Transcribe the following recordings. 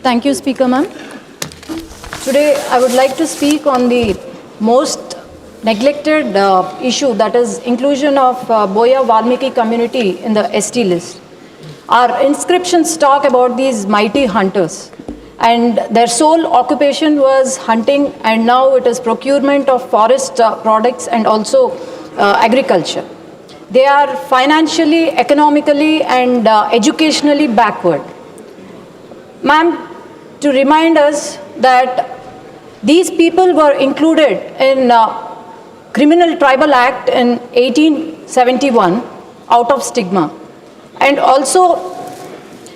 Thank you, Speaker ma'am. Today, I would like to speak on the most neglected issue, that is inclusion of Boya Valmiki community in the ST list. Our inscriptions talk about these mighty hunters, and their sole occupation was hunting, and now it is procurement of forest products and also agriculture. They are financially, economically, and educationally backward. Ma'am, to remind us that these people were included in Criminal Tribal Act in 1871 out of stigma. And also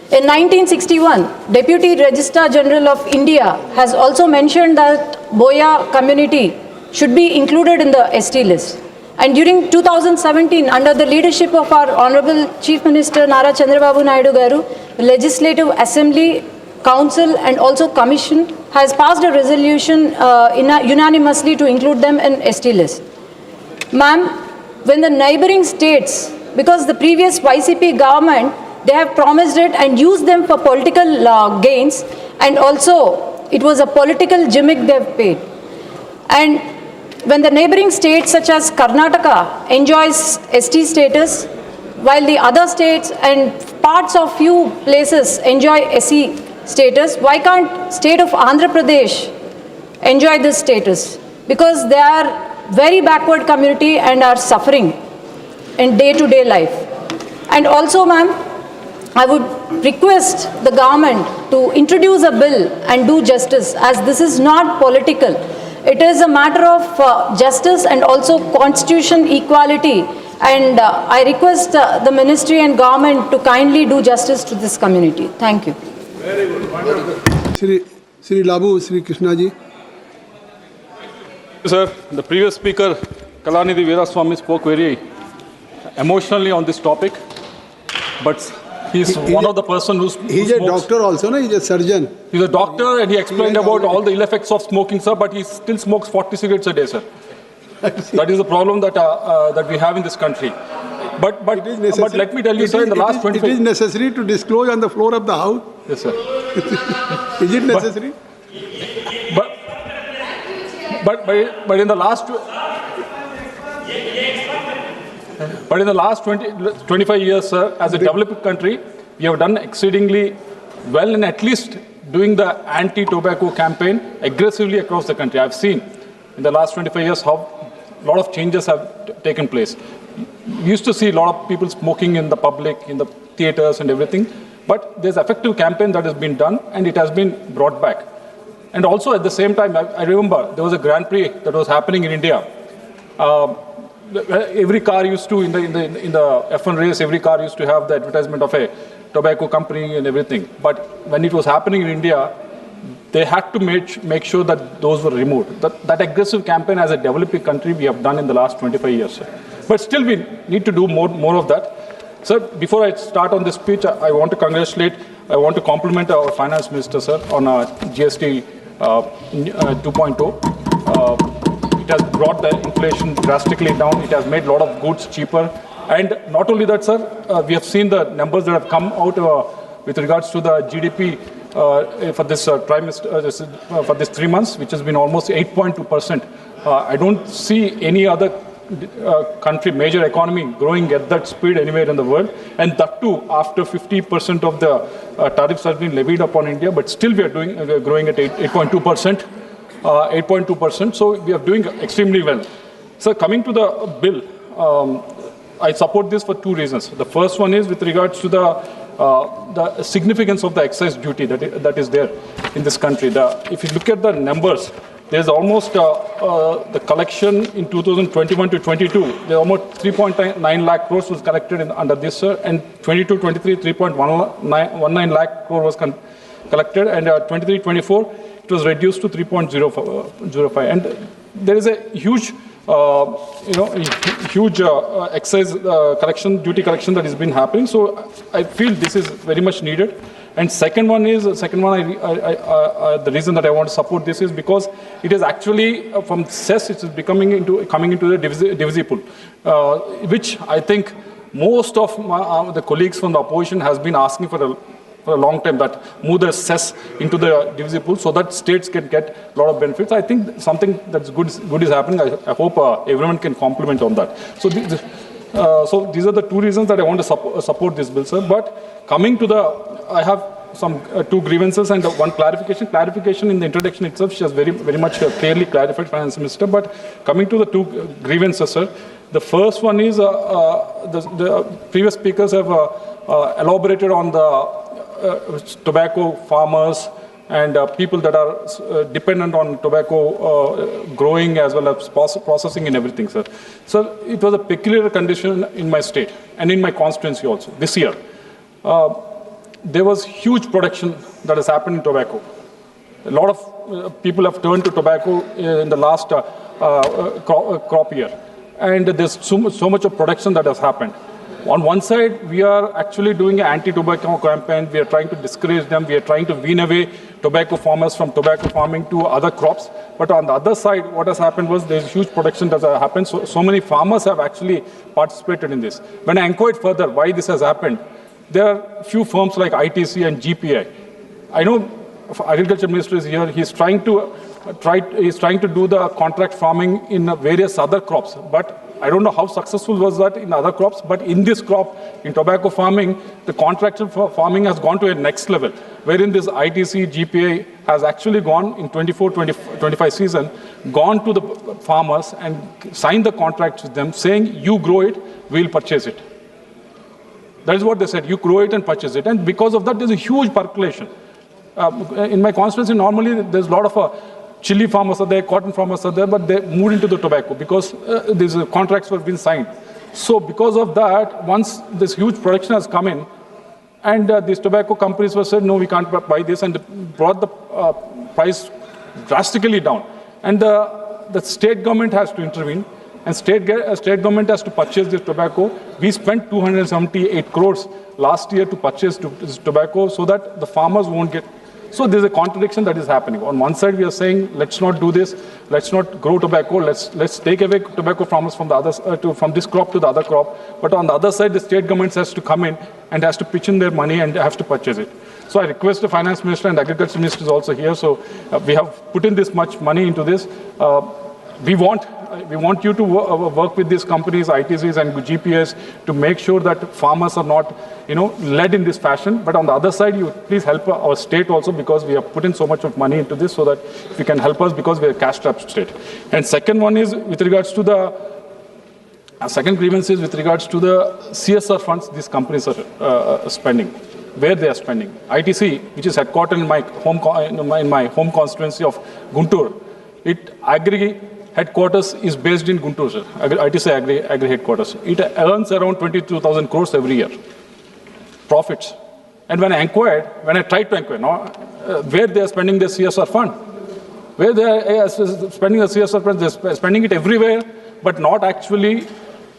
in 1961, Deputy Registrar General of India has also mentioned that Boya community should be included in the ST list. And during 2017, under the leadership of our Honorable Chief Minister Nara Chandrababu Naidu Garu, the Legislative Assembly, Council and also Commission has passed a resolution unanimously to include them in ST list. Ma'am, when the neighboring states, because the previous YCP government, they have promised it and used them for political gains, and also it was a political gimmick they've paid. And when the neighboring states such as Karnataka enjoys ST status, while the other states and parts of few places enjoy SC status, why can't state of Andhra Pradesh enjoy this status? Because they are very backward community and are suffering in day-to-day life. And also, ma'am, I would request the government to introduce a bill and do justice, as this is not political. It is a matter of justice and also constitution equality. And I request the ministry and government to kindly do justice to this community. Thank you. Very good. Wonderful. Sri Labu, Sri Krishna ji. Sir, the previous speaker, Kalanidhi Veeraswamy, spoke very emotionally on this topic, but he's one of the person who He's a doctor also, no? He's a surgeon. He's a doctor, and he explained about all the ill effects of smoking, sir, but he still smokes 40 cigarettes a day, sir. That is the problem that that we have in this country. But let me tell you, sir, in the last 25 years... It is necessary to disclose on the floor of the House? Yes, sir. Is it necessary? But in the last... But in the last 25 years, sir, as a developed country, we have done exceedingly well in at least doing the anti-tobacco campaign aggressively across the country. I've seen in the last 25 years how a lot of changes have taken place. We used to see a lot of people smoking in the public, in the theaters and everything, but there's effective campaign that has been done and it has been brought back. And also at the same time, I remember there was a Grand Prix that was happening in India. Every car used to, in the F1 race, every car used to have the advertisement of a tobacco company and everything. But when it was happening in India, they had to make sure that those were removed. That aggressive campaign as a developing country we have done in the last 25 years, sir. But still we need to do more of that. Sir, before I start on this speech, I want to compliment our finance minister, sir, on GST 2.0. It has brought the inflation drastically down. It has made a lot of goods cheaper. And not only that, sir, we have seen the numbers that have come out with regards to the GDP for this trimester, for this 3 months, which has been almost 8.2%. I don't see any other country, major economy growing at that speed anywhere in the world, and that too after 50% of the tariffs have been levied upon India, but still we are growing at 8.2%. 8.2%, so we are doing extremely well. So coming to the bill, I support this for two reasons. The first one is with regards to the significance of the excise duty that is there in this country. If you look at the numbers, there's almost the collection in 2021 to 22, there almost 3.9 lakh crores was collected under this, sir, and 22-23, 3.19 lakh crore was collected, and 23-24, it was reduced to 3.05, and there is a huge, excise duty collection that has been happening. So I feel this is very much needed. And the reason that I want to support this is because it is actually from cess, it is coming into the divisible, which I think most of the colleagues from the opposition has been asking for for a long time, that move the cess into the divisible pool so that states can get a lot of benefits. I think something that's good is happening. I hope everyone can compliment on that. So, so these are the two reasons that I want to support this bill, sir. But coming to I have some two grievances and one clarification. Clarification in the introduction itself, she has very much clearly clarified, Finance Minister. But coming to the two grievances, sir. The first one is the previous speakers have elaborated on the tobacco farmers and people that are dependent on tobacco growing as well as processing and everything, sir. So it was a peculiar condition in my state and in my constituency also. This year, there was huge production that has happened in tobacco. A lot of people have turned to tobacco in the last crop year. And there's so much of production that has happened. On one side, we are actually doing an anti-tobacco campaign. We are trying to discourage them. We are trying to wean away tobacco farmers from tobacco farming to other crops. But on the other side, what has happened was there's huge production that has happened. So many farmers have actually participated in this. When I inquired further why this has happened, there are few firms like ITC and GPI. I know Agriculture Minister is here. He's trying to do the contract farming in various other crops, but I don't know how successful was that in other crops, but in this crop, in tobacco farming, the contractual farming has gone to a next level, wherein this ITC, GPA has actually gone in 24-25 season, gone to the farmers and signed the contracts with them saying, you grow it, we'll purchase it. That is what they said, you grow it and purchase it. And because of that, there's a huge percolation. In my constituency, normally there's a lot of chili farmers are there, cotton farmers are there, but they moved into the tobacco because these contracts were being signed. So because of that, once this huge production has come in, and these tobacco companies were said, no, we can't buy this, and brought the price drastically down. And the state government has to intervene, and state government has to purchase this tobacco. We spent 278 crores last year to purchase this tobacco so that the farmers won't get. So there's a contradiction that is happening. On one side, we are saying, let's not do this, let's not grow tobacco, let's take away tobacco farmers from the others, from this crop to the other crop. But on the other side, the state government has to come in and has to pitch in their money and have to purchase it. So I request the Finance Minister and Agriculture Minister is also here. So we have put in this much money into this. We want you to work with these companies, ITCs and GPS, to make sure that farmers are not, led in this fashion. But on the other side, you please help our state also, because we have put in so much of money into this, so that if you can help us, because we are a cash-strapped state. And second one is with regards to the second grievance is with regards to the CSR funds these companies are spending, where they are spending. ITC, which is headquartered in my home constituency of Guntur, headquarters is based in Guntur, sir. ITC Agri headquarters. It earns around 22,000 crores every year. Profits. And when I tried to inquire, where they are spending their CSR fund, where they are spending the CSR fund, they're spending it everywhere, but not actually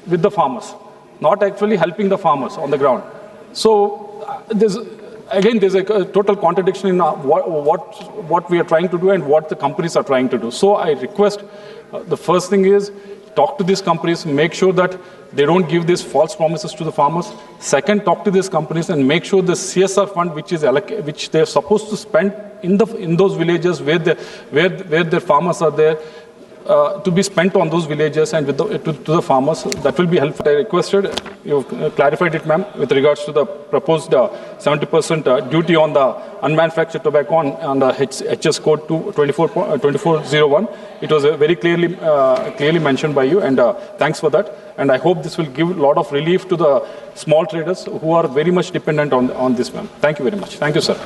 with the farmers, not actually helping the farmers on the ground. So there's a total contradiction in what we are trying to do and what the companies are trying to do. So I request, the first thing is, talk to these companies, make sure that they don't give these false promises to the farmers. Second, talk to these companies and make sure the CSR fund, which they're supposed to spend in those villages where their farmers are there, to be spent on those villages and to the farmers. That will be helpful. I requested, you've clarified it, ma'am, with regards to the proposed 70% duty on the unmanufactured tobacco on the HS code 2401. It was very clearly mentioned by you, and thanks for that. And I hope this will give a lot of relief to the small traders who are very much dependent on this, ma'am. Thank you very much. Thank you, sir.